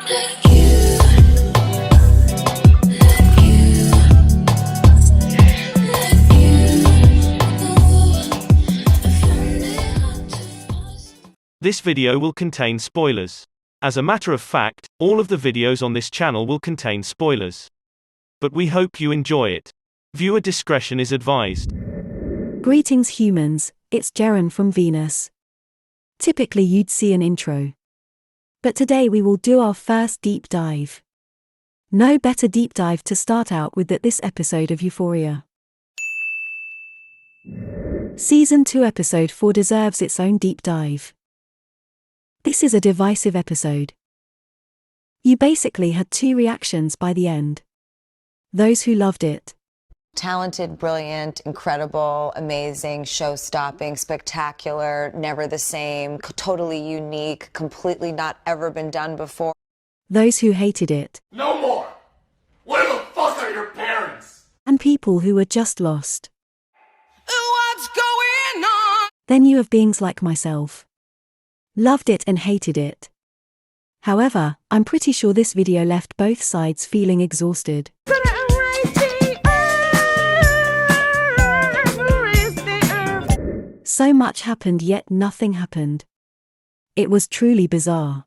This video will contain spoilers. As a matter of fact, all of the videos on this channel will contain spoilers. But we hope you enjoy it. Viewer discretion is advised. Greetings humans, it's Jaren from Venus. Typically you'd see an intro. But today we will do our first deep dive. No better deep dive to start out with than this episode of Euphoria. Season 2 episode 4 deserves its own deep dive. This is a divisive episode. You basically had two reactions by the end. Those who loved it. Talented, brilliant, incredible, amazing, show-stopping, spectacular, never the same, totally unique, completely not ever been done before. Those who hated it. No more! Where the fuck are your parents? And people who were just lost. What's going on? Then you have beings like myself. Loved it and hated it. However, I'm pretty sure this video left both sides feeling exhausted. So much happened yet nothing happened. It was truly bizarre.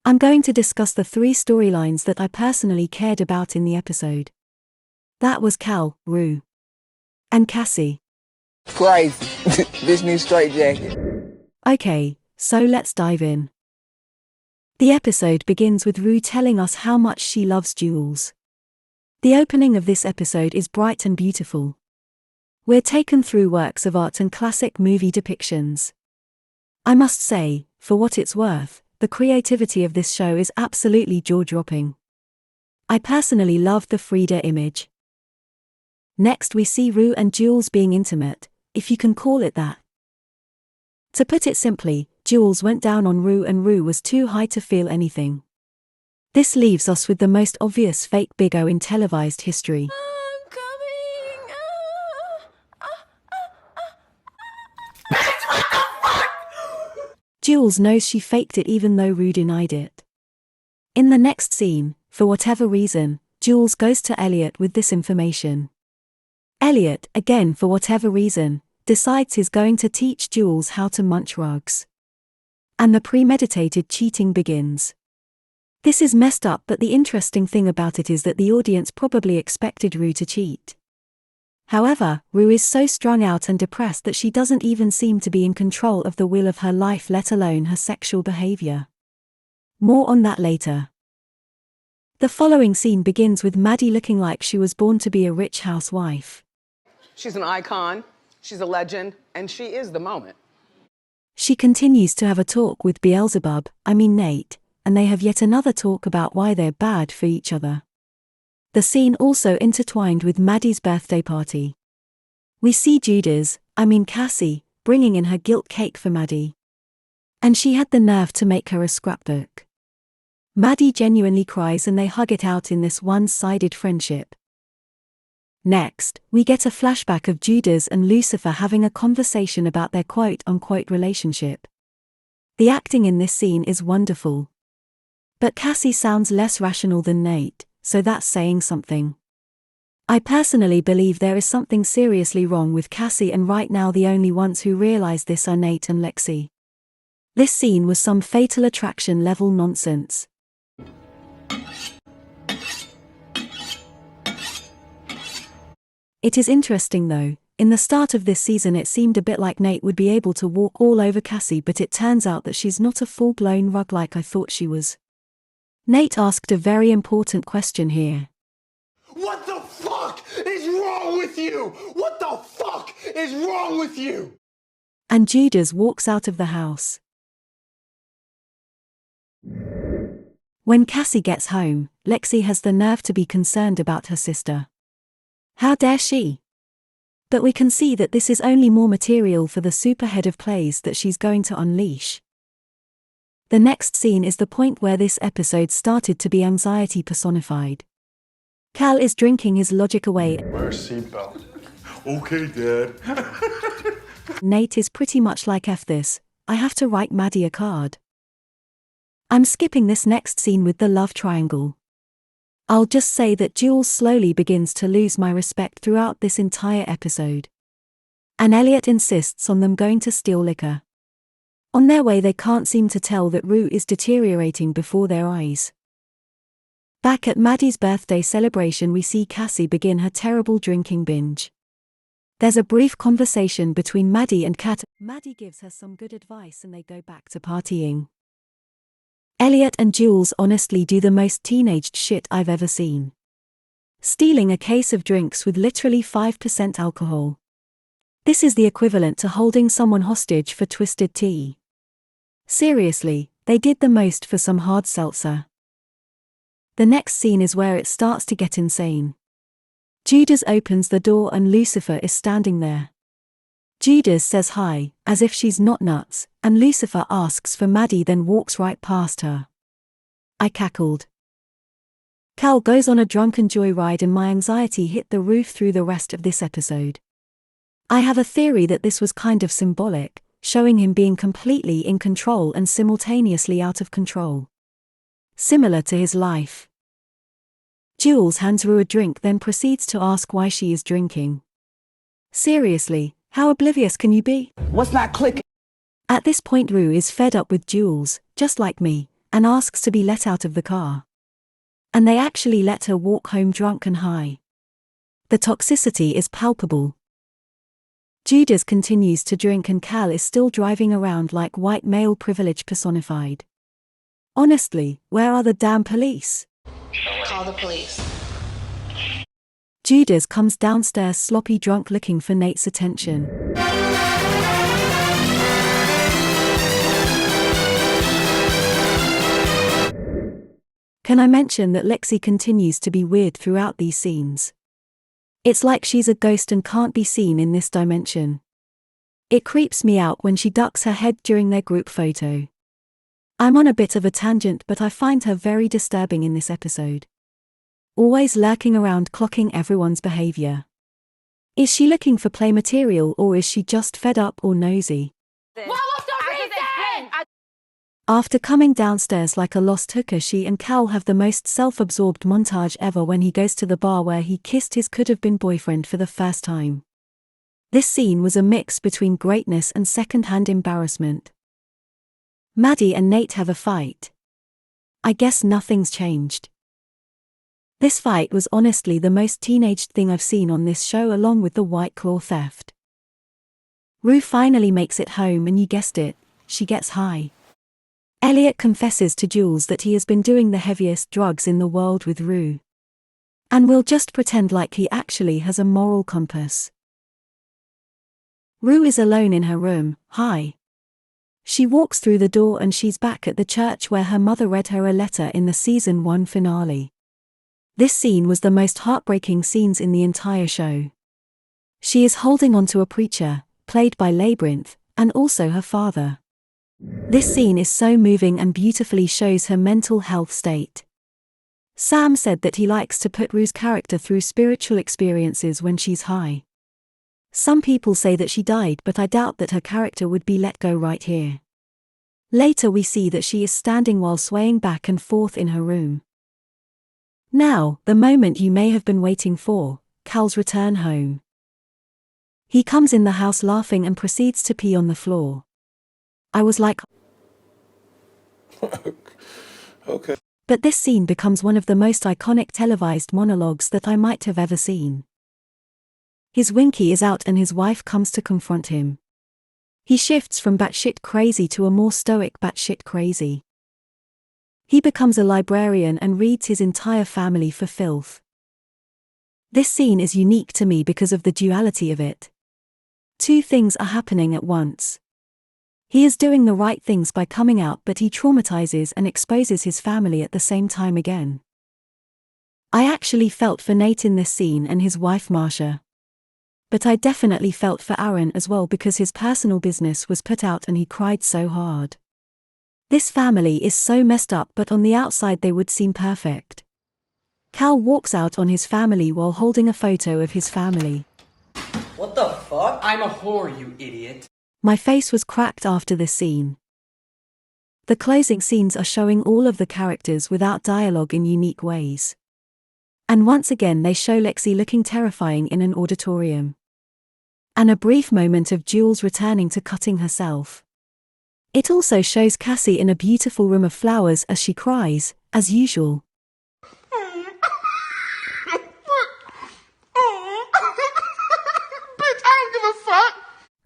I'm going to discuss the three storylines that I personally cared about in the episode. That was Cal, Rue, and Cassie. Crazy. This new straight jacket. Okay, so let's dive in. The episode begins with Rue telling us how much she loves Jules. The opening of this episode is bright and beautiful. We're taken through works of art and classic movie depictions. I must say, for what it's worth, the creativity of this show is absolutely jaw-dropping. I personally loved the Frida image. Next we see Rue and Jules being intimate, if you can call it that. To put it simply, Jules went down on Rue and Rue was too high to feel anything. This leaves us with the most obvious fake Big O in televised history. Jules knows she faked it even though Rue denied it. In the next scene, for whatever reason, Jules goes to Elliot with this information. Elliot, again for whatever reason, decides he's going to teach Jules how to munch rugs. And the premeditated cheating begins. This is messed up, but the interesting thing about it is that the audience probably expected Rue to cheat. However, Rue is so strung out and depressed that she doesn't even seem to be in control of the will of her life, let alone her sexual behavior. More on that later. The following scene begins with Maddie looking like she was born to be a rich housewife. She's an icon, she's a legend, and she is the moment. She continues to have a talk with Nate, and they have yet another talk about why they're bad for each other. The scene also intertwined with Maddie's birthday party. We see Cassie, bringing in her guilt cake for Maddie. And she had the nerve to make her a scrapbook. Maddie genuinely cries and they hug it out in this one-sided friendship. Next, we get a flashback of Judas and Lucifer having a conversation about their quote-unquote relationship. The acting in this scene is wonderful. But Cassie sounds less rational than Nate, so that's saying something. I personally believe there is something seriously wrong with Cassie, and right now the only ones who realize this are Nate and Lexi. This scene was some Fatal Attraction level nonsense. It is interesting though, in the start of this season it seemed a bit like Nate would be able to walk all over Cassie, but it turns out that she's not a full-blown rug like I thought she was. Nate asked a very important question here. What the fuck is wrong with you? What the fuck is wrong with you? And Judas walks out of the house. When Cassie gets home, Lexi has the nerve to be concerned about her sister. How dare she? But we can see that this is only more material for the superhead of plays that she's going to unleash. The next scene is the point where this episode started to be anxiety personified. Cal is drinking his logic away. Wear a seatbelt. Okay, Dad. Nate is pretty much like, F this, I have to write Maddie a card. I'm skipping this next scene with the love triangle. I'll just say that Jules slowly begins to lose my respect throughout this entire episode. And Elliot insists on them going to steal liquor. On their way, they can't seem to tell that Rue is deteriorating before their eyes. Back at Maddie's birthday celebration, we see Cassie begin her terrible drinking binge. There's a brief conversation between Maddie and Kat. Maddie gives her some good advice and they go back to partying. Elliot and Jules honestly do the most teenaged shit I've ever seen. Stealing a case of drinks with literally 5% alcohol. This is the equivalent to holding someone hostage for twisted tea. Seriously, they did the most for some hard seltzer. The next scene is where it starts to get insane. Judas opens the door and Lucifer is standing there. Judas says hi, as if she's not nuts, and Lucifer asks for Maddie, then walks right past her. I cackled. Cal goes on a drunken joyride and my anxiety hit the roof through the rest of this episode. I have a theory that this was kind of symbolic, showing him being completely in control and simultaneously out of control. Similar to his life. Jules hands Rue a drink, then proceeds to ask why she is drinking. Seriously, how oblivious can you be? What's not clicking? At this point, Rue is fed up with Jules, just like me, and asks to be let out of the car. And they actually let her walk home drunk and high. The toxicity is palpable. Judas continues to drink and Cal is still driving around like white male privilege personified. Honestly, where are the damn police? Call the police. Judas comes downstairs sloppy drunk looking for Nate's attention. Can I mention that Lexi continues to be weird throughout these scenes? It's like she's a ghost and can't be seen in this dimension. It creeps me out when she ducks her head during their group photo. I'm on a bit of a tangent, but I find her very disturbing in this episode. Always lurking around clocking everyone's behavior. Is she looking for play material or is she just fed up or nosy? What was the reason? After coming downstairs like a lost hooker, she and Cal have the most self-absorbed montage ever when he goes to the bar where he kissed his could-have-been boyfriend for the first time. This scene was a mix between greatness and second-hand embarrassment. Maddie and Nate have a fight. I guess nothing's changed. This fight was honestly the most teenaged thing I've seen on this show, along with the White Claw theft. Rue finally makes it home and you guessed it, she gets high. Elliot confesses to Jules that he has been doing the heaviest drugs in the world with Rue. And we'll just pretend like he actually has a moral compass. Rue is alone in her room, high. She walks through the door and she's back at the church where her mother read her a letter in the season 1 finale. This scene was the most heartbreaking scenes in the entire show. She is holding on to a preacher, played by Labyrinth, and also her father. This scene is so moving and beautifully shows her mental health state. Sam said that he likes to put Rue's character through spiritual experiences when she's high. Some people say that she died, but I doubt that her character would be let go right here. Later we see that she is standing while swaying back and forth in her room. Now, the moment you may have been waiting for, Cal's return home. He comes in the house laughing and proceeds to pee on the floor. I was like, Okay. But this scene becomes one of the most iconic televised monologues that I might have ever seen. His winky is out and his wife comes to confront him. He shifts from batshit crazy to a more stoic batshit crazy. He becomes a librarian and reads his entire family for filth. This scene is unique to me because of the duality of it. Two things are happening at once. He is doing the right things by coming out, but he traumatizes and exposes his family at the same time again. I actually felt for Nate in this scene and his wife Marsha. But I definitely felt for Aaron as well because his personal business was put out and he cried so hard. This family is so messed up, but on the outside they would seem perfect. Cal walks out on his family while holding a photo of his family. What the fuck? I'm a whore, you idiot. My face was cracked after this scene. The closing scenes are showing all of the characters without dialogue in unique ways. And once again they show Lexi looking terrifying in an auditorium. And a brief moment of Jules returning to cutting herself. It also shows Cassie in a beautiful room of flowers as she cries, as usual.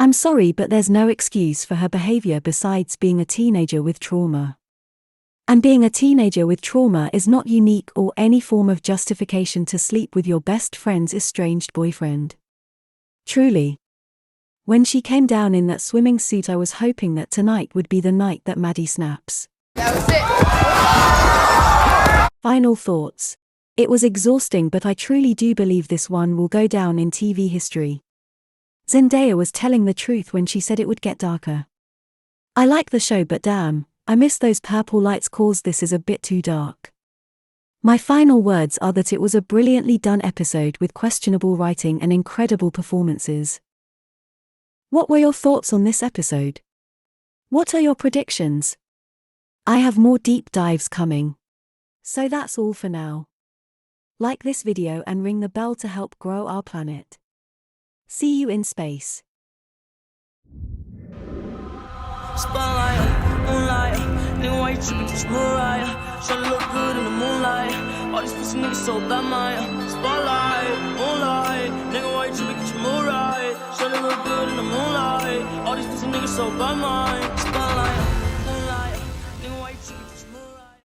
I'm sorry, but there's no excuse for her behavior besides being a teenager with trauma. And being a teenager with trauma is not unique or any form of justification to sleep with your best friend's estranged boyfriend. Truly. When she came down in that swimming suit, I was hoping that tonight would be the night that Maddie snaps. That was it. Final thoughts. It was exhausting, but I truly do believe this one will go down in TV history. Zendaya was telling the truth when she said it would get darker. I like the show, but damn, I miss those purple lights cause this is a bit too dark. My final words are that it was a brilliantly done episode with questionable writing and incredible performances. What were your thoughts on this episode? What are your predictions? I have more deep dives coming. So that's all for now. Like this video and ring the bell to help grow our planet. See you in space. Spotlight, moonlight, nigga, why you trippin', just Mariah? Tryna look good in the moonlight. All these pussy niggas so bad, Maya. Spotlight, moonlight, nigga, why you trippin', get your mood right? Tryna look good in the moonlight. All these pussy niggas so bad, Maya. Spotlight.